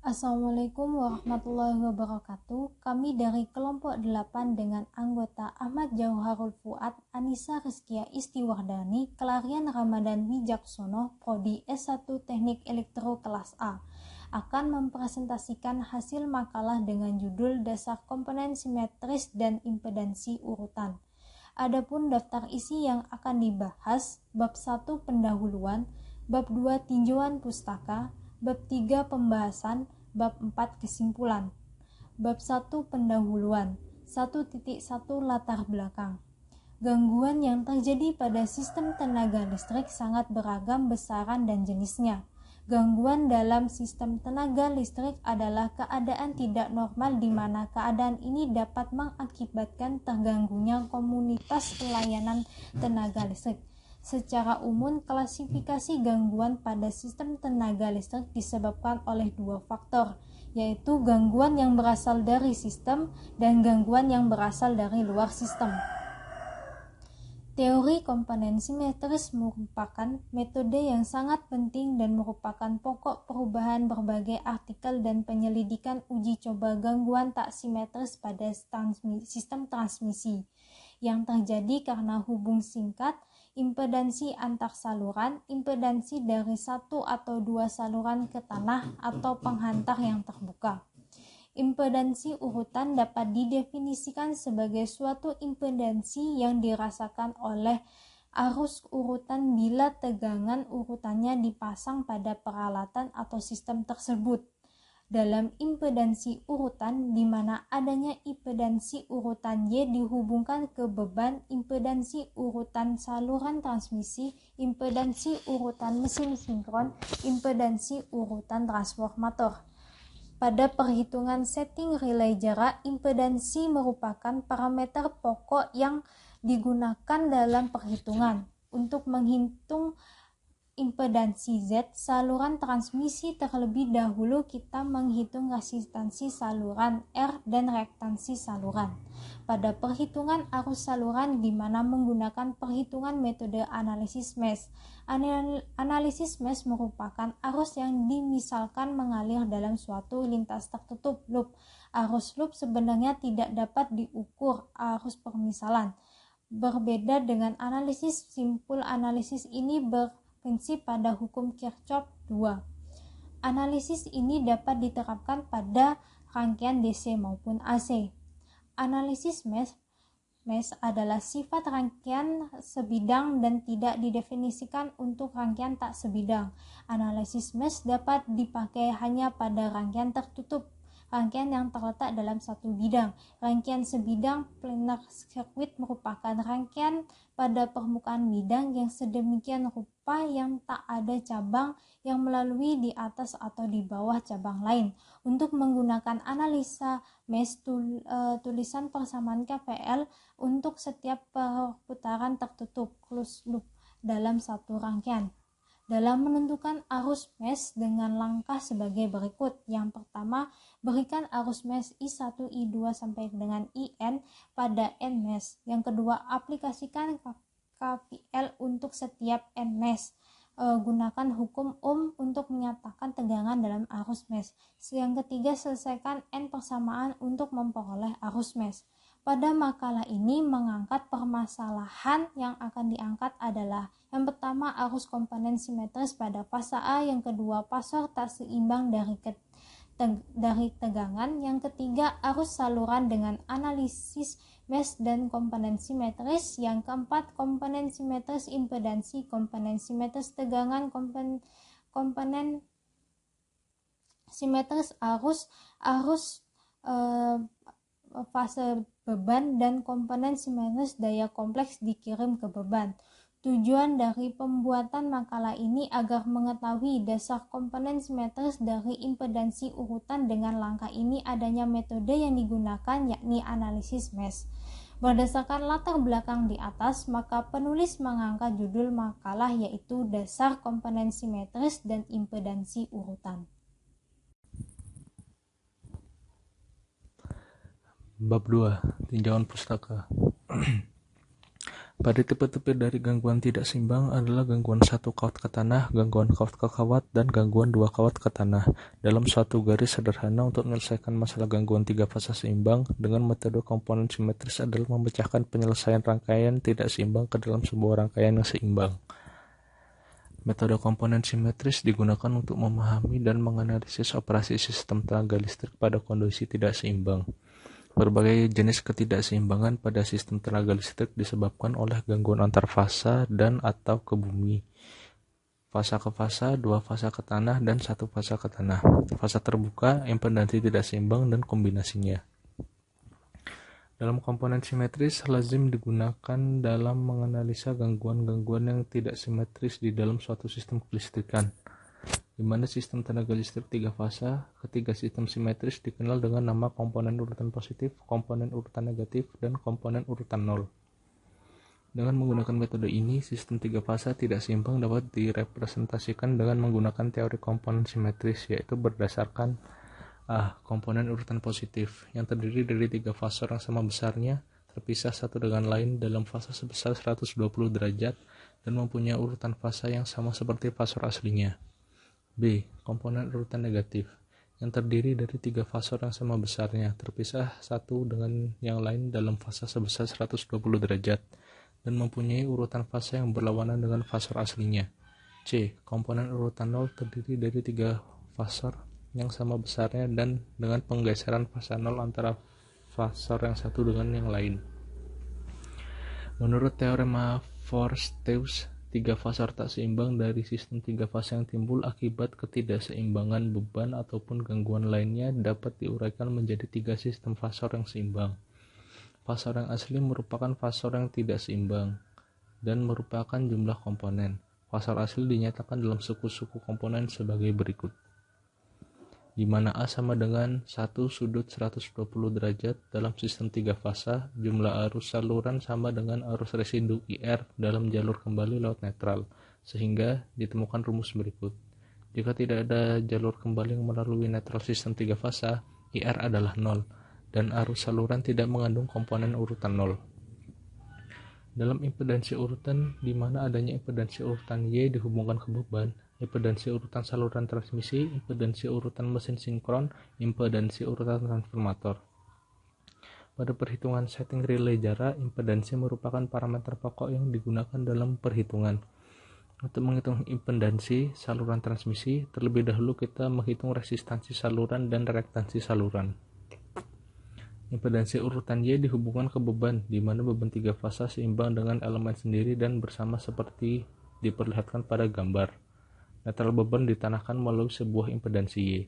Assalamualaikum warahmatullahi wabarakatuh. Kami dari kelompok 8 dengan anggota Ahmad Jauharul Fuad, Anissa Rizkia Istiwardani, Kelarian Ramadan Wijaksono, Prodi S1 Teknik Elektro kelas A, akan mempresentasikan hasil makalah dengan judul Dasar Komponen Simetris dan Impedansi Urutan. Adapun daftar isi yang akan dibahas, bab 1 pendahuluan, bab 2 tinjauan pustaka, bab 3 pembahasan, bab 4 kesimpulan. Bab 1 pendahuluan. 1.1 latar belakang. Gangguan yang terjadi pada sistem tenaga listrik sangat beragam besaran dan jenisnya. Gangguan dalam sistem tenaga listrik adalah keadaan tidak normal di mana keadaan ini dapat mengakibatkan terganggunya komunitas pelayanan tenaga listrik. Secara umum, klasifikasi gangguan pada sistem tenaga listrik disebabkan oleh dua faktor, yaitu gangguan yang berasal dari sistem dan gangguan yang berasal dari luar sistem. Teori komponen simetris merupakan metode yang sangat penting dan merupakan pokok perubahan berbagai artikel dan penyelidikan uji coba gangguan tak simetris pada sistem transmisi yang terjadi karena hubung singkat, impedansi antar saluran, impedansi dari satu atau dua saluran ke tanah atau penghantar yang terbuka. Impedansi urutan dapat didefinisikan sebagai suatu impedansi yang dirasakan oleh arus urutan bila tegangan urutannya dipasang pada peralatan atau sistem tersebut. Dalam impedansi urutan, di mana adanya impedansi urutan Y dihubungkan ke beban, impedansi urutan saluran transmisi, impedansi urutan mesin sinkron, impedansi urutan transformator. Pada perhitungan setting relay jarak, impedansi merupakan parameter pokok yang digunakan dalam perhitungan. Untuk menghitung impedansi Z saluran transmisi, terlebih dahulu kita menghitung resistansi saluran R dan reaktansi saluran. Pada perhitungan arus saluran, di mana menggunakan perhitungan metode analisis mesh. Analisis mesh merupakan arus yang dimisalkan mengalir dalam suatu lintas tertutup loop. Arus loop sebenarnya tidak dapat diukur arus permisalan. Berbeda dengan analisis simpul, analisis ini berprinsip pada hukum Kirchhoff 2. Analisis ini dapat diterapkan pada rangkaian DC maupun AC. Analisis mesh adalah sifat rangkaian sebidang dan tidak didefinisikan untuk rangkaian tak sebidang. Analisis mesh dapat dipakai hanya pada rangkaian tertutup, rangkaian yang terletak dalam satu bidang. Rangkaian sebidang planar circuit merupakan rangkaian pada permukaan bidang yang sedemikian rupa yang tak ada cabang yang melalui di atas atau di bawah cabang lain. Untuk menggunakan analisa mesh, tulisan persamaan KVL untuk setiap perputaran tertutup closed loop dalam satu rangkaian. Dalam menentukan arus mesh dengan langkah sebagai berikut. Yang pertama, berikan arus mesh I1, I2 sampai dengan IN pada N mesh. Yang kedua, aplikasikan KVL untuk setiap N mesh. Gunakan hukum Ohm untuk menyatakan tegangan dalam arus mesh. Yang ketiga, selesaikan N persamaan untuk memperoleh arus mesh. Pada makalah ini mengangkat permasalahan yang akan diangkat adalah yang pertama, arus komponen simetris pada fase A, yang kedua, pasor tak seimbang dari tegangan, yang ketiga, arus saluran dengan analisis mesh dan komponen simetris, yang keempat, komponen simetris impedansi, komponen simetris tegangan, komponen simetris arus fase beban, dan komponen simetris daya kompleks dikirim ke beban. Tujuan dari pembuatan makalah ini agar mengetahui dasar komponen simetris dari impedansi urutan. Dengan langkah ini adanya metode yang digunakan, yakni analisis mesh. Berdasarkan latar belakang di atas, maka penulis mengangkat judul makalah yaitu Dasar Komponen Simetris dan Impedansi Urutan. Bab 2. Tinjauan pustaka. Pada tipe-tipe dari gangguan tidak seimbang adalah gangguan satu kawat ke tanah, gangguan kawat ke kawat, dan gangguan dua kawat ke tanah. Dalam suatu garis sederhana untuk menyelesaikan masalah gangguan tiga fasa seimbang dengan metode komponen simetris adalah memecahkan penyelesaian rangkaian tidak seimbang ke dalam sebuah rangkaian yang seimbang. Metode komponen simetris digunakan untuk memahami dan menganalisis operasi sistem tenaga listrik pada kondisi tidak seimbang. Berbagai jenis ketidakseimbangan pada sistem tenaga listrik disebabkan oleh gangguan antar fasa dan atau ke bumi. Fasa ke fasa, dua fasa ke tanah, dan satu fasa ke tanah. Fasa terbuka, impedansi tidak seimbang, dan kombinasinya. Dalam komponen simetris, lazim digunakan dalam menganalisa gangguan-gangguan yang tidak simetris di dalam suatu sistem kelistrikan, di mana sistem tenaga listrik tiga fasa ketiga sistem simetris dikenal dengan nama komponen urutan positif, komponen urutan negatif, dan komponen urutan nol. Dengan menggunakan metode ini, sistem tiga fasa tidak seimbang dapat direpresentasikan dengan menggunakan teori komponen simetris, yaitu berdasarkan komponen urutan positif yang terdiri dari tiga fasor yang sama besarnya, terpisah satu dengan lain dalam fasa sebesar 120 derajat dan mempunyai urutan fasa yang sama seperti fasor aslinya. B. Komponen urutan negatif yang terdiri dari tiga fasor yang sama besarnya, terpisah satu dengan yang lain dalam fasa sebesar 120 derajat dan mempunyai urutan fasa yang berlawanan dengan fasor aslinya. C. Komponen urutan nol terdiri dari tiga fasor yang sama besarnya dan dengan penggeseran fasa nol antara fasor yang satu dengan yang lain. Menurut teorema Forsthaus, tiga fasor tak seimbang dari sistem tiga fasa yang timbul akibat ketidakseimbangan beban ataupun gangguan lainnya dapat diuraikan menjadi tiga sistem fasor yang seimbang. Fasor yang asli merupakan fasor yang tidak seimbang dan merupakan jumlah komponen. Fasor asli dinyatakan dalam suku-suku komponen sebagai berikut, di mana A sama dengan 1 sudut 120 derajat dalam sistem tiga fasa, jumlah arus saluran sama dengan arus residu IR dalam jalur kembali lewat netral, sehingga ditemukan rumus berikut. Jika tidak ada jalur kembali yang melalui netral sistem tiga fasa, IR adalah 0, dan arus saluran tidak mengandung komponen urutan 0. Dalam impedansi urutan, di mana adanya impedansi urutan Y dihubungkan ke beban, impedansi urutan saluran transmisi, impedansi urutan mesin sinkron, impedansi urutan transformator. Pada perhitungan setting relay jarak, impedansi merupakan parameter pokok yang digunakan dalam perhitungan. Untuk menghitung impedansi saluran transmisi, terlebih dahulu kita menghitung resistansi saluran dan reaktansi saluran. Impedansi urutan Y dihubungkan ke beban, di mana beban tiga fasa seimbang dengan elemen sendiri dan bersama seperti diperlihatkan pada gambar. Netral beban ditanahkan melalui sebuah impedansi Y.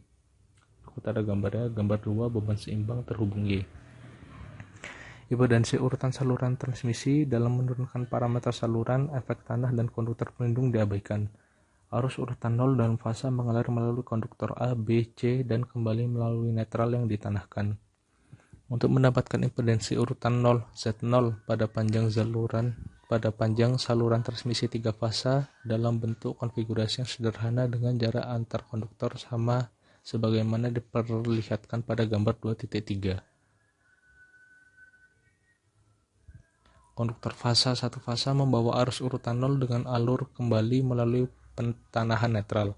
Kita ada gambarnya, gambar 2, beban seimbang terhubung Y. Impedansi urutan saluran transmisi dalam menurunkan parameter saluran, efek tanah, dan konduktor pelindung diabaikan. Arus urutan 0 dalam fasa mengalir melalui konduktor A, B, C, dan kembali melalui netral yang ditanahkan. Untuk mendapatkan impedansi urutan 0, Z0 pada panjang saluran transmisi tiga fasa dalam bentuk konfigurasi yang sederhana dengan jarak antar konduktor sama sebagaimana diperlihatkan pada gambar 2.3. Konduktor fasa satu fasa membawa arus urutan 0 dengan alur kembali melalui pentanahan netral.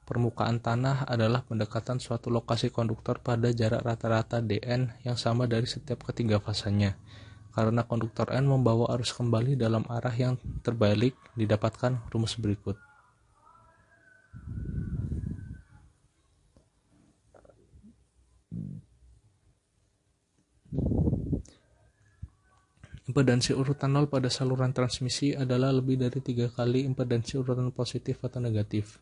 Permukaan tanah adalah pendekatan suatu lokasi konduktor pada jarak rata-rata dN yang sama dari setiap ketiga fasanya. Karena konduktor N membawa arus kembali dalam arah yang terbalik, didapatkan rumus berikut. Impedansi urutan 0 pada saluran transmisi adalah lebih dari 3 kali impedansi urutan positif atau negatif.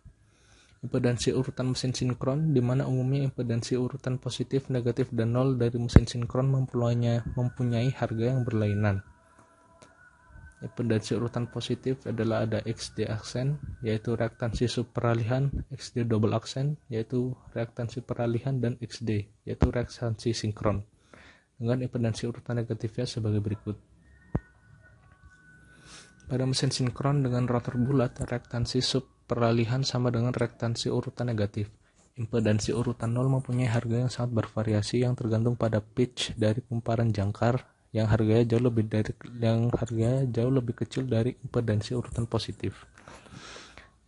Impedansi urutan mesin sinkron, di mana umumnya impedansi urutan positif, negatif, dan 0 dari mesin sinkron mempunyai harga yang berlainan. Impedansi urutan positif adalah ada XD aksen, yaitu reaktansi sub peralihan, XD double aksen, yaitu reaktansi peralihan, dan XD, yaitu reaktansi sinkron. Dengan impedansi urutan negatifnya sebagai berikut. Pada mesin sinkron dengan rotor bulat, reaktansi sub peralihan sama dengan reaktansi urutan negatif. Impedansi urutan 0 mempunyai harga yang sangat bervariasi yang tergantung pada pitch dari kumparan jangkar yang harganya jauh lebih kecil dari impedansi urutan positif.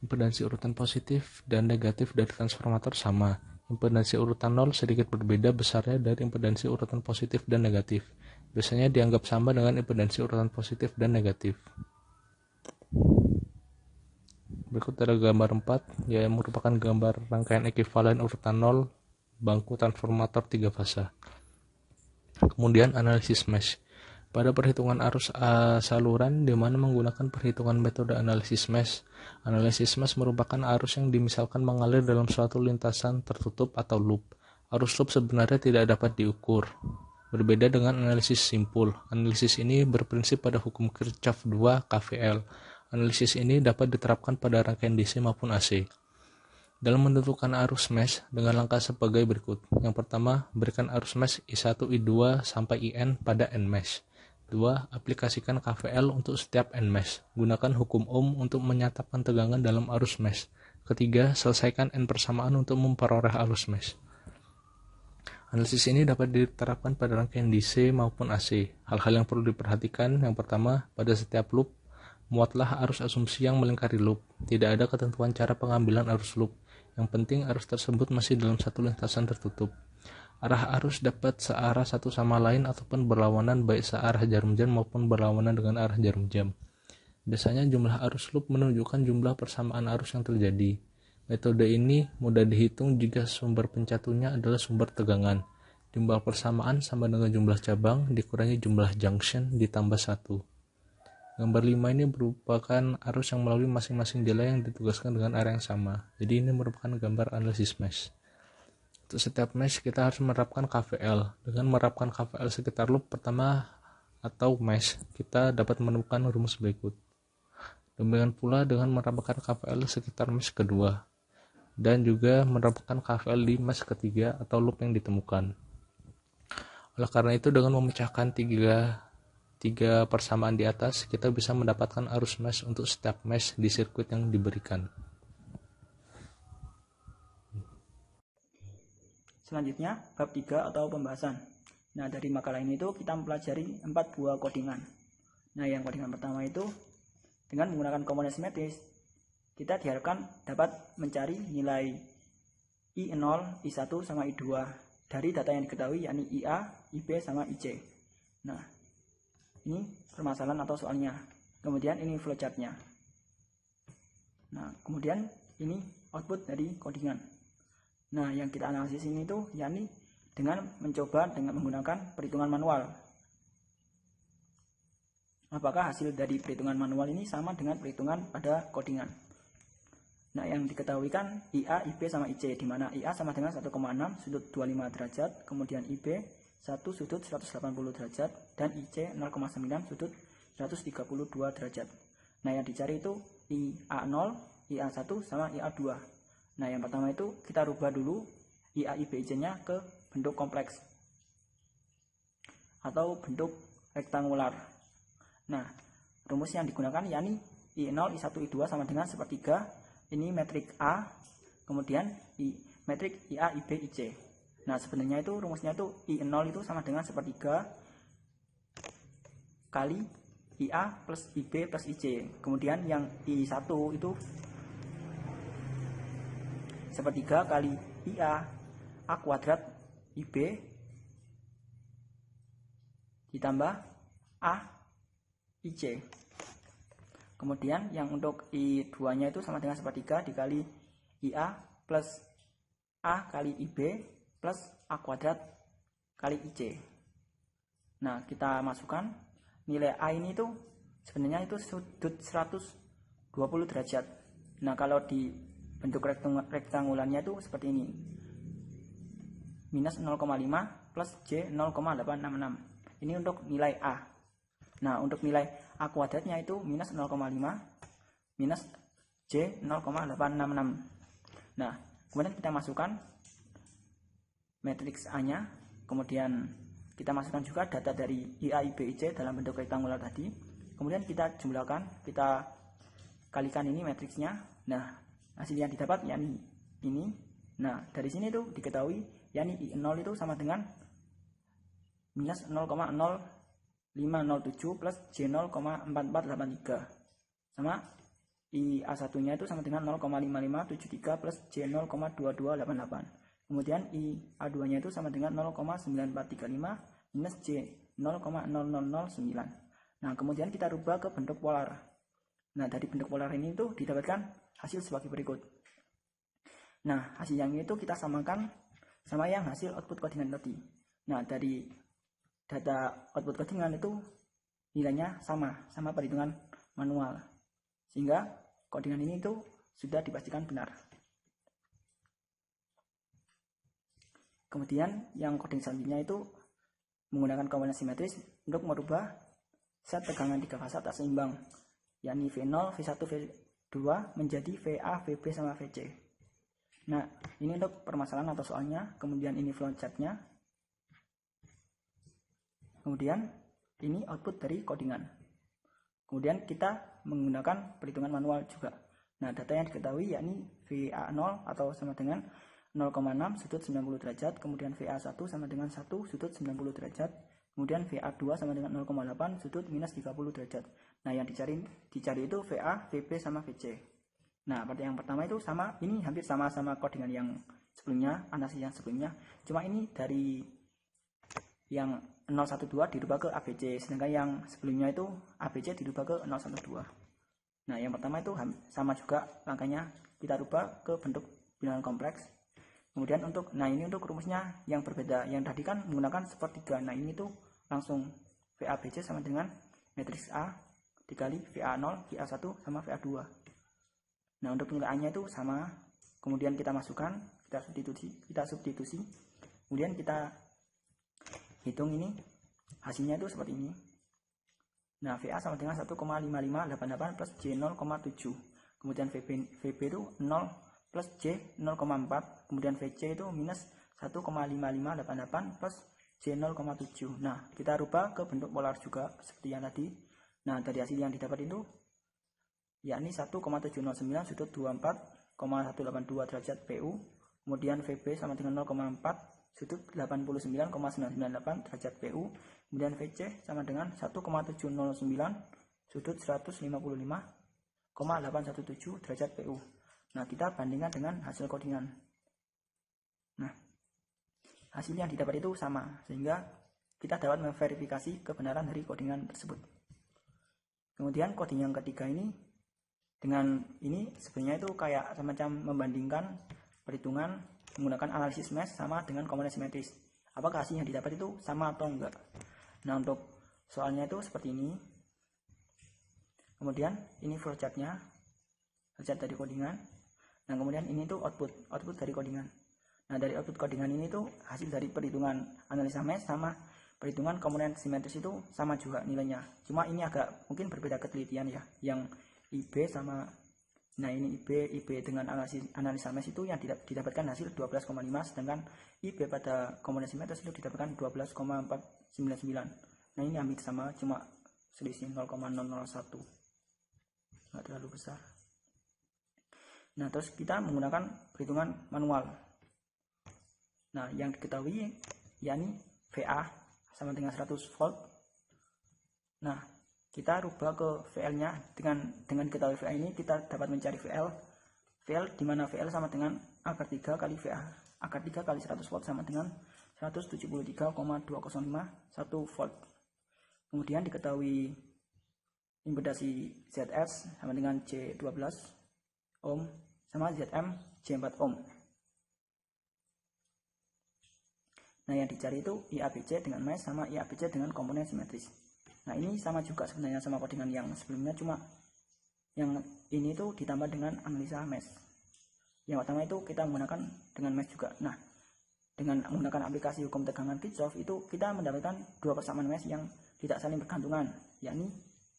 Impedansi urutan positif dan negatif dari transformator sama. Impedansi urutan 0 sedikit berbeda besarnya dari impedansi urutan positif dan negatif. Biasanya dianggap sama dengan impedansi urutan positif dan negatif. Berikut ada gambar 4, yang merupakan gambar rangkaian ekivalen urutan 0 bangku transformator 3 fasa. Kemudian analisis mesh. Pada perhitungan arus saluran di mana menggunakan perhitungan metode analisis mesh. Analisis mesh merupakan arus yang dimisalkan mengalir dalam suatu lintasan tertutup atau loop. Arus loop sebenarnya tidak dapat diukur. Berbeda dengan analisis simpul. Analisis ini berprinsip pada hukum Kirchhoff 2 KVL. Analisis ini dapat diterapkan pada rangkaian DC maupun AC. Dalam menentukan arus mesh dengan langkah sebagai berikut. Yang pertama, berikan arus mesh I1, I2 sampai IN pada N-mesh. 2. Aplikasikan KVL untuk setiap N-mesh. Gunakan hukum Ohm untuk menyatapkan tegangan dalam arus mesh. Ketiga, selesaikan N persamaan untuk memperoleh arus mesh. Analisis ini dapat diterapkan pada rangkaian DC maupun AC. Hal-hal yang perlu diperhatikan, yang pertama, pada setiap loop, muatlah arus asumsi yang melingkari loop. Tidak ada ketentuan cara pengambilan arus loop. Yang penting arus tersebut masih dalam satu lintasan tertutup. Arah arus dapat searah satu sama lain ataupun berlawanan baik searah jarum jam maupun berlawanan dengan arah jarum jam. Biasanya jumlah arus loop menunjukkan jumlah persamaan arus yang terjadi. Metode ini mudah dihitung jika sumber pencatunya adalah sumber tegangan. Jumlah persamaan sama dengan jumlah cabang dikurangi jumlah junction ditambah 1. Gambar 5 ini merupakan arus yang melalui masing-masing delay yang ditugaskan dengan arah yang sama. Jadi ini merupakan gambar analisis mesh. Untuk setiap mesh kita harus menerapkan KVL. Dengan menerapkan KVL sekitar loop pertama atau mesh, kita dapat menemukan rumus berikut. Demikian pula dengan menerapkan KVL sekitar mesh kedua, dan juga menerapkan KVL di mesh ketiga atau loop yang ditemukan. Oleh karena itu, dengan memecahkan tiga persamaan di atas, kita bisa mendapatkan arus mesh untuk setiap mesh di sirkuit yang diberikan. Selanjutnya, bab 3 atau pembahasan. Nah, dari makalah ini kita mempelajari 4 buah codingan. Nah, yang codingan pertama itu, dengan menggunakan komponen simetris, kita diharapkan dapat mencari nilai I0, I1, sama I2 dari data yang diketahui, yakni IA, IB, sama IC. Nah, ini permasalahan atau soalnya. Kemudian ini flowchartnya. Nah, kemudian ini output dari codingan. Nah, yang kita analisis ini yakni dengan mencoba dengan menggunakan perhitungan manual. Apakah hasil dari perhitungan manual ini sama dengan perhitungan pada codingan? Nah, yang diketahui kan IA, IB, sama IC, di mana IA sama dengan 1,6 sudut 25 derajat, kemudian IB 1 sudut 180 derajat, dan IC 0,9 sudut 132 derajat. Nah, yang dicari itu IA0, IA1, sama IA2. Nah, yang pertama itu kita rubah dulu IA, IB, IC-nya ke bentuk kompleks atau bentuk rektangular. Nah, rumus yang digunakan yakni I0, I1, I2 sama dengan sepertiga. Ini metrik A, kemudian metrik IA, IB, IC. Nah, sebenarnya itu rumusnya itu I0 itu sama dengan sepertiga kali IA plus IB plus IC. Kemudian yang I1 itu sepertiga kali IA A kuadrat IB ditambah A IC. Kemudian yang untuk I2 nya itu sama dengan sepertiga dikali IA plus A kali IB plus A kuadrat kali IC. Nah, kita masukkan nilai A ini itu sebenarnya itu sudut 120 derajat. Nah, kalau di bentuk rektangularnya itu seperti ini, minus 0,5 plus J 0,866. Ini untuk nilai A. Nah, untuk nilai A kuadratnya itu minus 0,5 minus J 0,866. Nah, kemudian kita masukkan matriks A nya, kemudian kita masukkan juga data dari IA, IB, IC dalam bentuk rektangular tadi, kemudian kita jumlahkan, kita kalikan ini matriksnya. Nah, hasil yang didapat yakni ini. Nah, dari sini itu diketahui yakni I0 itu sama dengan minus 0,0 507 plus J 0,4483 sama IA1 nya itu sama dengan 0,5573 plus J 0,2288. Kemudian IA2 nya itu sama dengan 0,9435 minus J 0,0009. Nah, kemudian kita rubah ke bentuk polar. Nah, dari bentuk polar ini itu didapatkan hasil sebagai berikut. Nah, hasil yang ini itu kita samakan sama yang hasil output codingan tadi. Nah, dari data output codingan itu nilainya sama perhitungan manual, sehingga codingan ini itu sudah dipastikan benar. Kemudian yang coding selanjutnya itu menggunakan komponen simetris untuk merubah set tegangan 3 fasa tak seimbang, yakni V0, V1, V2 menjadi VA, VB sama VC. Nah, ini untuk permasalahan atau soalnya. Kemudian ini flowchartnya. Kemudian ini output dari codingan. Kemudian kita menggunakan perhitungan manual juga. Nah, data yang diketahui yakni VA0 atau sama dengan 0,6 sudut 90 derajat, kemudian VA1 sama dengan 1 sudut 90 derajat, kemudian VA2 sama dengan 0,8 sudut minus 30 derajat. Nah, yang dicari itu VA, VB sama VC. Nah, pada yang pertama itu sama, ini hampir sama-sama codingan yang sebelumnya, analisis yang sebelumnya. Cuma ini dari yang 012 dirubah ke ABC, sedangkan yang sebelumnya itu ABC dirubah ke 012. Nah, yang pertama itu sama juga langkahnya, kita rubah ke bentuk bilangan kompleks. Kemudian ini untuk rumusnya yang berbeda. Yang tadi kan menggunakan sepertiga. Nah, ini tuh langsung VABC sama dengan matriks A dikali VA0, VA1 sama VA2. Nah, untuk penilaiannya itu sama. Kemudian kita masukkan, kita substitusi. Kemudian kita hitung ini. Hasilnya itu seperti ini. Nah, VA sama dengan 1,5588 plus J 0,7. Kemudian VB itu 0 plus J 0,4. Kemudian VC itu minus 1,5588 plus J 0,7. Nah, kita rubah ke bentuk polar juga seperti yang tadi. Nah, dari hasil yang didapat itu yakni 1,709 sudut 24,182 derajat PU. Kemudian VB sama dengan 0,4 sudut 89,998 derajat PU. Kemudian VC sama dengan 1,709 sudut 155,817 derajat PU. Nah, kita bandingkan dengan hasil codingan. Nah, hasil yang didapat itu sama, sehingga kita dapat memverifikasi kebenaran dari codingan tersebut. Kemudian coding yang ketiga ini, dengan ini sebenarnya itu kayak semacam membandingkan perhitungan menggunakan analisis mesh sama dengan komponen simetris. Apakah hasil yang didapat itu sama atau enggak? Nah, untuk soalnya itu seperti ini. Kemudian ini flowchartnya, flowchart dari codingan. Nah, kemudian ini tuh output dari codingan. Nah, dari output codingan ini tuh hasil dari perhitungan analisa mesh sama perhitungan komponen simetris itu sama juga nilainya. Cuma ini agak mungkin berbeda ketelitian ya. Yang IB sama, nah ini IB dengan analisa mesh itu yang didapatkan hasil 12,5, sedangkan IB pada komponen simetris itu didapatkan 12,499. Nah, ini hampir sama, cuma selisih 0,001, nggak terlalu besar. Nah, terus kita menggunakan perhitungan manual. Nah, yang diketahui yakni VA sama dengan 100 volt. Nah, kita rubah ke VL-nya. Dengan ketahui VA ini kita dapat mencari VL di mana VL sama dengan akar 3 kali VA. Akar 3 kali 100 volt sama dengan 173,205 volt. Kemudian diketahui impedasi ZS sama dengan J12 ohm sama Zm J4 ohm. Nah, yang dicari itu IABC dengan mesh sama IABC dengan komponen simetris. Nah, ini sama juga sebenarnya sama codingan yang sebelumnya, cuma yang ini tuh ditambah dengan analisa mesh. Yang pertama itu kita menggunakan dengan mesh juga. Nah, dengan menggunakan aplikasi hukum tegangan Kirchhoff itu kita mendapatkan dua persamaan mesh yang tidak saling bergantungan, yakni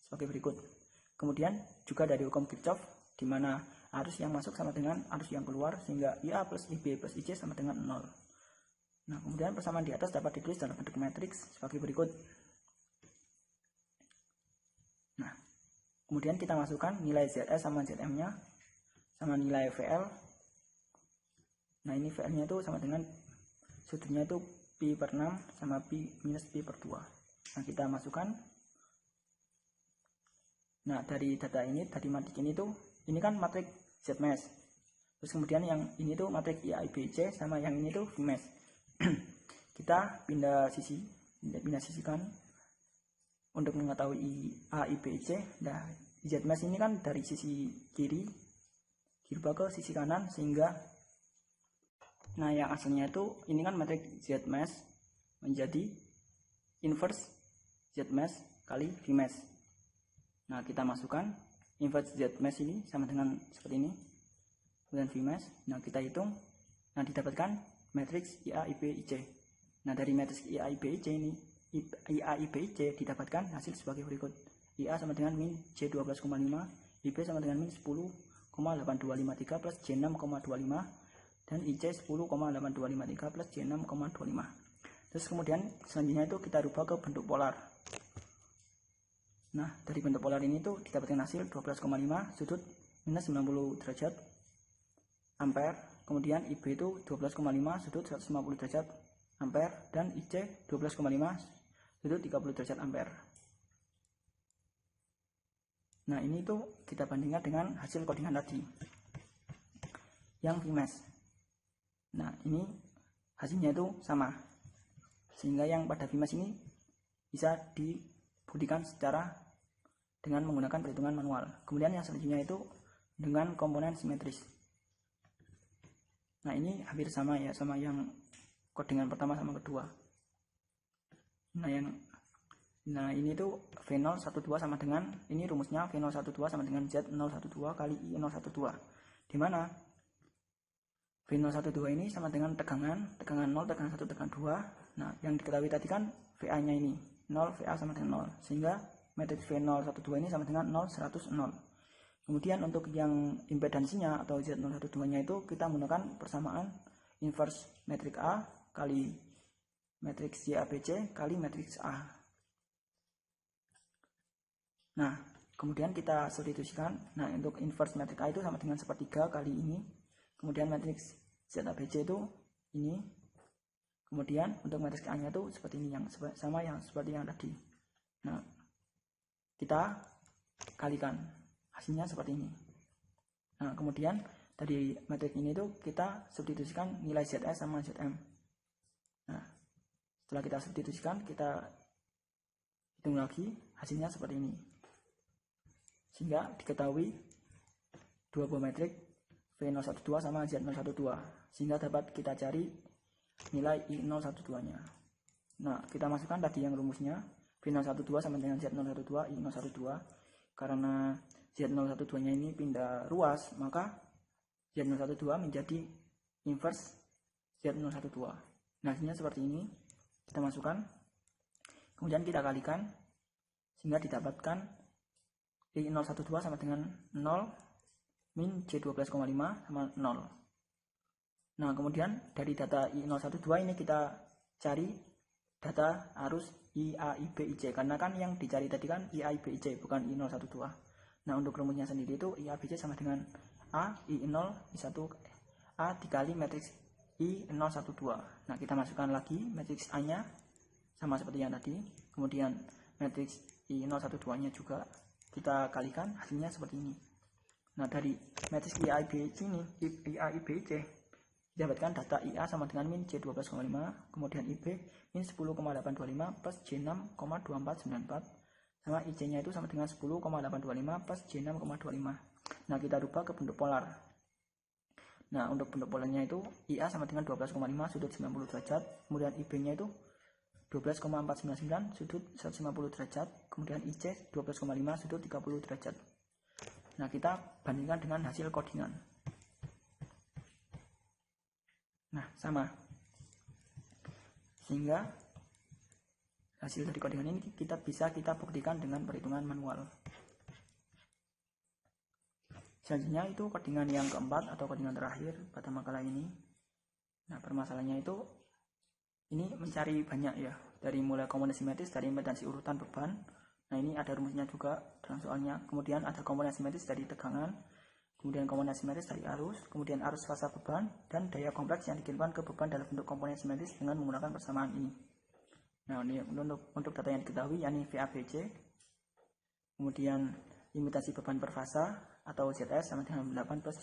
sebagai berikut. Kemudian juga dari hukum Kirchhoff di mana arus yang masuk sama dengan arus yang keluar, sehingga IA plus IB plus IC sama dengan 0. Nah, kemudian persamaan di atas dapat ditulis dalam bentuk matriks sebagai berikut. Nah, kemudian kita masukkan nilai ZS sama ZM-nya sama nilai VL. Nah, ini VL-nya itu sama dengan sudutnya itu pi per 6 sama pi minus pi per 2. Nah, kita masukkan Nah, dari data ini, dari matrik ini tuh, ini kan matrik Z-mesh. Terus kemudian yang ini tuh matrik IAIBC, sama yang ini tuh V-mesh. Kita pindah sisikan untuk mengetahui IAIBC. Nah, Z-mesh ini kan dari sisi kiri dirubah ke sisi kanan, sehingga nah yang asalnya itu ini kan matrik Z-mesh menjadi inverse Z-mesh kali V-mesh. Nah, kita masukkan inverse Z-mesh ini sama dengan seperti ini, kemudian V-mesh. Nah, kita hitung, nah didapatkan matriks IAIBC. Nah, dari matriks IAIBC ini, IAIBC didapatkan hasil sebagai berikut. IA sama dengan min J12,5, IB sama dengan min 10,8253 plus J6,25, dan IC 10,8253 plus J6,25. Terus kemudian selanjutnya itu kita rubah ke bentuk polar. Nah, dari bentuk polar ini tuh didapatkan hasil 12,5 sudut minus 90 derajat ampere. Kemudian IB itu 12,5 sudut 150 derajat ampere, dan IC 12,5 sudut 30 derajat ampere. Nah, ini tuh kita bandingkan dengan hasil codingan tadi yang V-mesh. Nah, ini hasilnya itu sama, sehingga yang pada V-mesh ini bisa dibuktikan secara dengan menggunakan perhitungan manual. Kemudian yang selanjutnya itu dengan komponen simetris. Nah, ini hampir sama ya, sama yang codingan pertama sama kedua. Nah, ini tuh V012 sama dengan, ini rumusnya V012 sama dengan Z012 kali I012, dimana V012 ini sama dengan tegangan 0, tegangan 1, tegangan 2. Nah, yang diketahui tadi kan VA nya ini 0, VA sama dengan 0, sehingga matriks V012 ini sama dengan 0, 100, 0. Kemudian untuk yang impedansinya atau Z012 nya itu kita menggunakan persamaan inverse matriks A kali matriks YABC kali matriks A. Nah, kemudian kita substitusikan. Nah, untuk inverse matriks A itu sama dengan sepertiga kali ini. Kemudian matriks ZABC itu ini. Kemudian untuk matriks A nya itu seperti ini, yang sama yang seperti yang tadi. Nah, kita kalikan, hasilnya seperti ini. Nah, kemudian dari matriks ini tuh kita substitusikan nilai ZS sama ZM. Nah, setelah kita substitusikan, kita hitung lagi, hasilnya seperti ini. Sehingga diketahui dua buah matrik V012 sama Z012, sehingga dapat kita cari nilai I012 nya. Nah, kita masukkan tadi yang rumusnya V012 sama dengan Z012 I012. Karena Z012 nya ini pindah ruas, maka Z012 menjadi inverse Z012. Nah, hasilnya seperti ini. Kita masukkan, kemudian kita kalikan, sehingga didapatkan I012 sama dengan 0 min J12,5 sama 0. Nah, kemudian dari data I012 ini kita cari data arus IAIBIC, karena kan yang dicari tadi kan IAIBIC bukan I012. Nah, untuk rumusnya sendiri itu IAIBIC sama dengan A I0 I1 A dikali matriks I012. Nah, kita masukkan lagi matriks A nya sama seperti yang tadi, kemudian matriks I012 nya juga kita kalikan, hasilnya seperti ini. Nah, dari matriks IAIBC ini, IAIBC didapatkan data IA sama dengan min J12,5, kemudian IB min 10,825 plus J6,2494, sama IC nya itu sama dengan 10,825 plus J6,25. Nah, kita rubah ke bentuk polar. Nah, untuk bentuk polarnya itu IA sama dengan 12,5 sudut 90 derajat, kemudian IB nya itu 12,499 sudut 150 derajat, kemudian IC 12,5 sudut 30 derajat. Nah, kita bandingkan dengan hasil codingan. Nah, sama. Sehingga hasil dari codingan ini kita buktikan dengan perhitungan manual. Selanjutnya itu codingan yang keempat atau codingan terakhir pada makalah ini. Nah, permasalahannya itu ini mencari banyak ya, dari mulai komponen simetris dari impedansi urutan beban. Nah, ini ada rumusnya juga dalam soalnya. Kemudian ada komponen simetris dari tegangan, kemudian komponen simetris dari arus, kemudian arus fasa beban, dan daya kompleks yang dikirimkan ke beban dalam bentuk komponen simetris dengan menggunakan persamaan ini. Nah, ini untuk data yang diketahui yakni VABC, kemudian impedansi beban per fasa atau ZS sama dengan 8 plus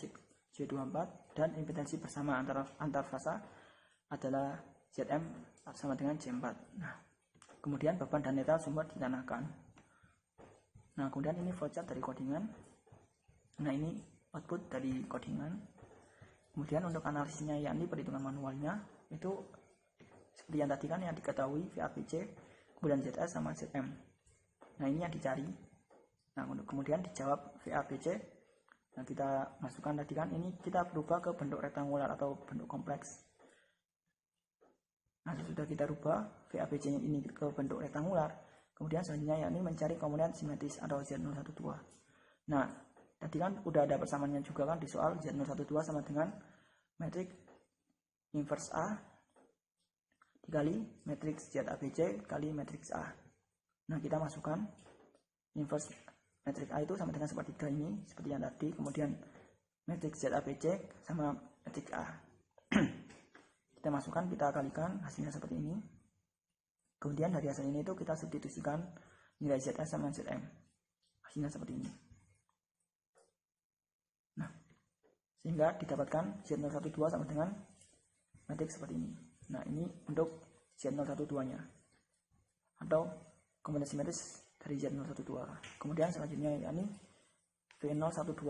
J24, dan impedansi bersama antar fasa adalah ZM sama dengan J4. Nah, kemudian beban dan netral sumber ditanahkan. Nah, kemudian ini flowchart dari codingan. Nah, ini output dari codingan. Kemudian untuk analisisnya, yakni perhitungan manualnya, itu seperti yang tadi kan yang diketahui VABC, kemudian ZS sama ZM. Nah, ini yang dicari. Nah, kemudian dijawab VABC. Nah, kita masukkan tadi kan, ini kita berubah ke bentuk rektangular atau bentuk kompleks. Nah, sudah kita rubah VABC ini ke bentuk rektangular. Kemudian selanjutnya yakni mencari komponen simetris atau Z012. Nah, tadi kan udah ada persamaannya juga kan di soal, Z012 sama dengan matriks inverse A dikali matriks ZABC kali matriks A. Nah, kita masukkan inverse matriks A itu sama dengan sepertiga ini, seperti yang tadi. Kemudian matriks ZABC sama matriks A. Kita masukkan, kita kalikan, hasilnya seperti ini. Kemudian dari hasil ini itu kita substitusikan nilai ZS sama ZM. Hasilnya seperti ini. Nah, sehingga didapatkan Z012 sama dengan matriks seperti ini. Nah, ini untuk Z012-nya atau komponen simetris dari Z012. Kemudian selanjutnya yakni V012.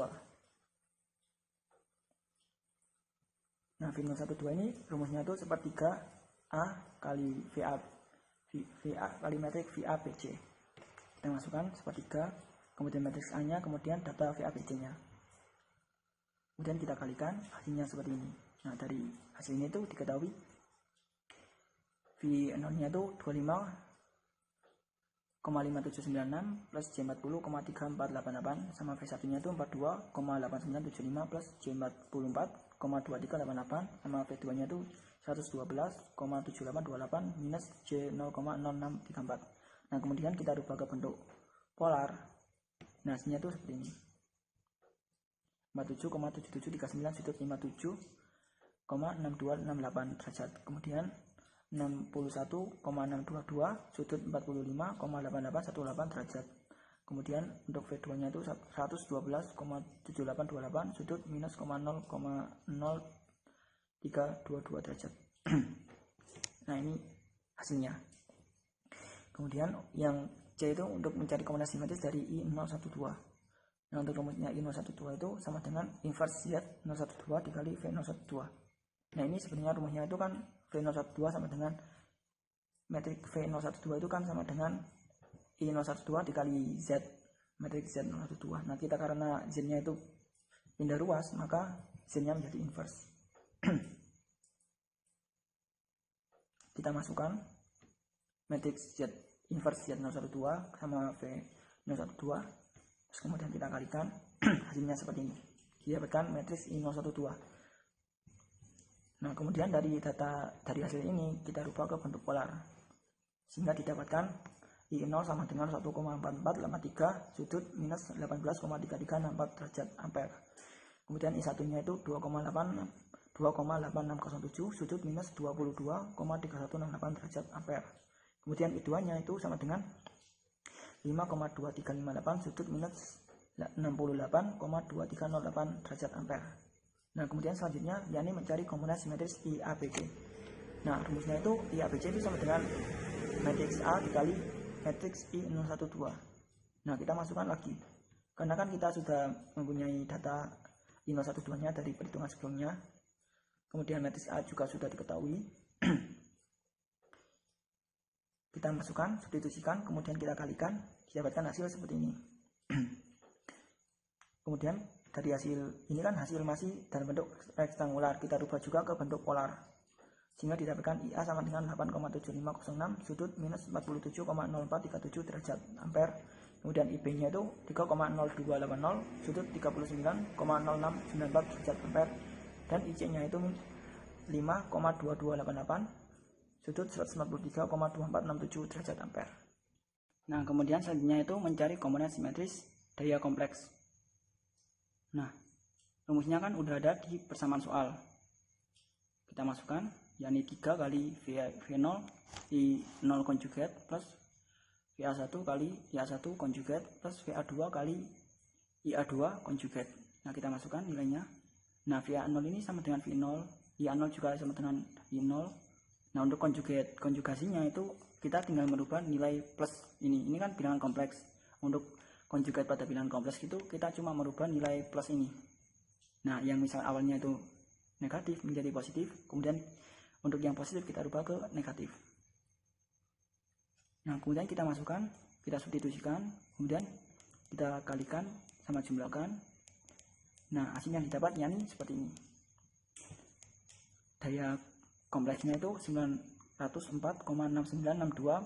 Nah, V012 ini rumusnya itu sepertiga A kali VA kali matriks VABC. Kita masukkan sepertiga, kemudian matriks A-nya, kemudian data VABC-nya. Kemudian kita kalikan, hasilnya seperti ini. Nah, dari hasil ini itu diketahui V0-nya itu 25,5796 plus J40,3488 sama V1-nya itu 42,8975 plus J44,2388 sama V2-nya itu 112,7828 minus J0,0634. Nah, kemudian kita rubah ke bentuk polar. Nah, hasilnya itu seperti ini. 47,7739 sudut 57,6268 derajat. Kemudian 61,622 sudut 45,8818 derajat. Kemudian untuk V2-nya itu 112,7828 sudut minus 0,0322 derajat. Nah, ini hasilnya. Kemudian yang C itu untuk mencari komponen simetris dari I012. Nah, untuk rumusnya I012 itu sama dengan inverse Z012 dikali V012. Nah, ini sebenarnya rumusnya itu kan V012 sama dengan matriks V012 itu kan sama dengan I012 dikali Z, matriks Z012. Nah, kita karena Z-nya itu pindah ruas, maka Z-nya menjadi inverse. Kita masukkan matriks Z inverse Z012 sama V012, terus kemudian kita kalikan, hasilnya seperti ini. Didapatkan matriks I012. Nah, kemudian dari hasil ini kita rubah ke bentuk polar, sehingga didapatkan I0 sama dengan 1,4483 sudut minus 18,3364 derajat ampere. Kemudian I1-nya itu 2,8607 sudut minus 22,3168 derajat ampere. Kemudian I2-nya itu sama dengan 5,2358 sudut minus 68,2308 derajat ampere. Nah, kemudian selanjutnya yakni mencari komponen simetris IABC. Nah, rumusnya itu IABC itu sama dengan matriks A dikali matriks I012. Nah, kita masukkan lagi. Karena kan kita sudah mempunyai data I012-nya dari perhitungan sebelumnya. Kemudian matriks A juga sudah diketahui. Kita masukkan, substitusikan, kemudian kita kalikan, didapatkan hasil seperti ini. Kemudian dari hasil ini kan hasil masih dalam bentuk rektangular, kita rubah juga ke bentuk polar, sehingga didapatkan IA sama dengan 8,7506 sudut minus 47,0437 derajat ampere. Kemudian IB-nya itu 3,0280 sudut 39,0694 derajat ampere, dan IC-nya itu 5,2288 sudut 143,2467 derajat ampere. Nah, kemudian selanjutnya itu mencari komponen simetris daya kompleks. Nah, rumusnya kan udah ada di persamaan soal. Kita masukkan, yakni 3 kali V0 I0 konjugat plus VA1 kali IA1 konjugat plus VA2 kali IA2 konjugat. Nah, kita masukkan nilainya. Nah, VA0 ini sama dengan V0, IA0 juga sama dengan I0. Nah, untuk konjugasinya itu kita tinggal merubah nilai plus ini. Ini kan bilangan kompleks. Untuk konjugat pada bilangan kompleks itu kita cuma merubah nilai plus ini. Nah, yang misal awalnya itu negatif menjadi positif, kemudian untuk yang positif kita rubah ke negatif. Nah, kemudian kita masukkan, kita substitusikan, kemudian kita kalikan sama jumlahkan. Nah, hasilnya yang didapat yakni seperti ini. Daya kompleksnya itu 904,6962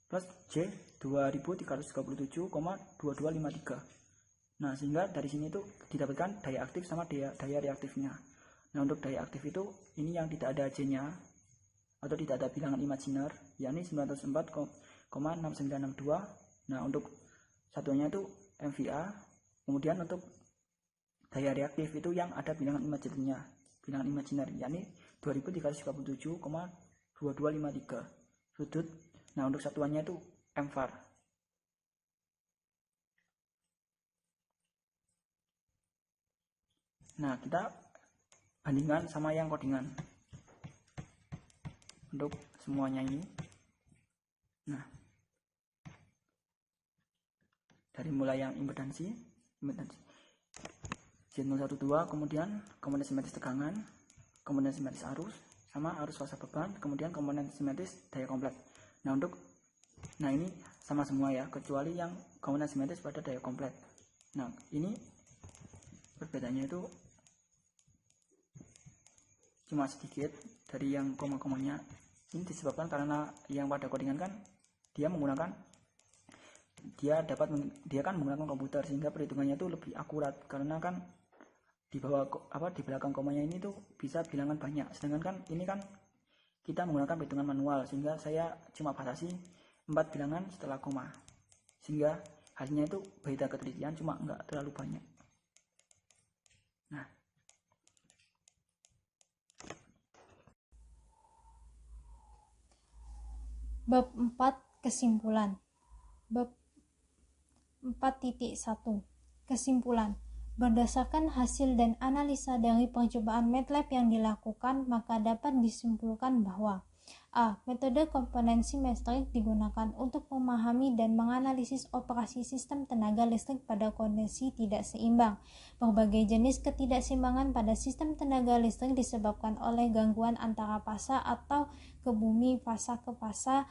plus J 2337,2253. Nah, sehingga dari sini itu didapatkan daya aktif sama daya reaktifnya. Nah, untuk daya aktif itu ini yang tidak ada J-nya atau tidak ada bilangan imajiner, yakni 904,6962. Nah, untuk satunya itu MVA. Kemudian untuk daya reaktif itu yang ada bilangan imajiner, yakni 2337,2253 sudut. Nah, untuk satuannya itu mVAR. Nah, kita bandingkan sama yang codingan untuk semuanya ini. Nah, dari mulai yang impedansi Z012, kemudian komponen simetris tegangan, komponen simetris arus, sama arus fasa beban, kemudian komponen simetris daya kompleks. Nah, ini sama semua ya, kecuali yang komponen simetris pada daya kompleks. Nah, ini perbedaannya itu cuma sedikit dari yang koma-komanya. Ini disebabkan karena yang pada codingan kan dia kan menggunakan komputer, sehingga perhitungannya itu lebih akurat, karena kan di belakang komanya ini tuh bisa bilangan banyak, sedangkan kan ini kan kita menggunakan perhitungan manual, sehingga saya cuma batasi 4 bilangan setelah koma, sehingga hasilnya itu beda ketelitian cuma nggak terlalu banyak. Nah, Bab 4 kesimpulan. Bab 4.1 Kesimpulan. Berdasarkan hasil dan analisa dari percobaan MATLAB yang dilakukan, maka dapat disimpulkan bahwa A. Metode komponen simetrik digunakan untuk memahami dan menganalisis operasi sistem tenaga listrik pada kondisi tidak seimbang. Berbagai jenis ketidakseimbangan pada sistem tenaga listrik disebabkan oleh gangguan antara fasa atau ke bumi, fasa ke fasa,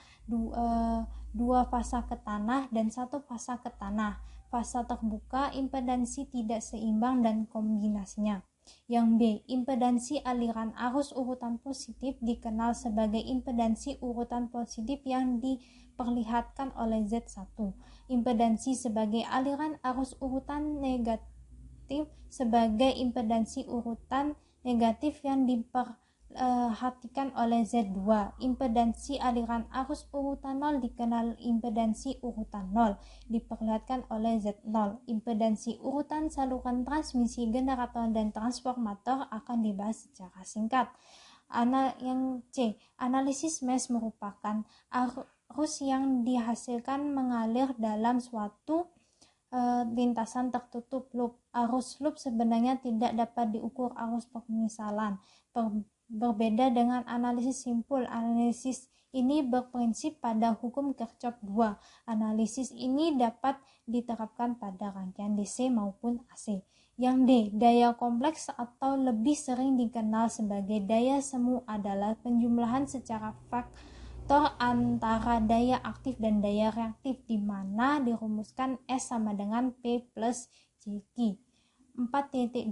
dua fasa ke tanah, dan satu fasa ke tanah, fasa terbuka, impedansi tidak seimbang, dan kombinasinya. Yang B. Impedansi aliran arus urutan positif dikenal sebagai impedansi urutan positif yang diperlihatkan oleh Z1. Impedansi sebagai aliran arus urutan negatif sebagai impedansi urutan negatif yang diperhatikan oleh Z2. Impedansi aliran arus urutan 0 dikenal impedansi urutan 0, diperlihatkan oleh Z0. Impedansi urutan saluran transmisi, generator, dan transformator akan dibahas secara singkat. Yang C. Analisis mesh merupakan arus yang dihasilkan mengalir dalam suatu lintasan tertutup loop. Arus loop sebenarnya tidak dapat diukur arus permisalan. Berbeda dengan analisis simpul, analisis ini berprinsip pada hukum Kirchhoff 2. Analisis ini dapat diterapkan pada rangkaian DC maupun AC. Yang D. Daya kompleks atau lebih sering dikenal sebagai daya semu adalah penjumlahan secara faktor antara daya aktif dan daya reaktif, di mana dirumuskan S sama dengan P plus JQ. 4.2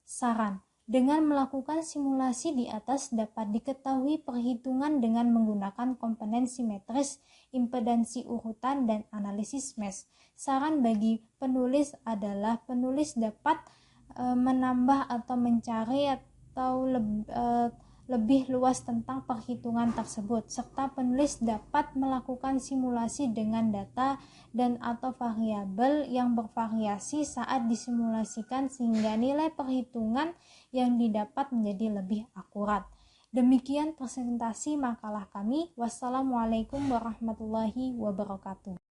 Saran. Dengan melakukan simulasi di atas dapat diketahui perhitungan dengan menggunakan komponen simetris, impedansi urutan, dan analisis mesh. Saran bagi penulis adalah penulis dapat menambah atau mencari atau lebih luas tentang perhitungan tersebut, serta penulis dapat melakukan simulasi dengan data dan atau variabel yang bervariasi saat disimulasikan, sehingga nilai perhitungan yang didapat menjadi lebih akurat. Demikian presentasi makalah kami. Wassalamualaikum warahmatullahi wabarakatuh.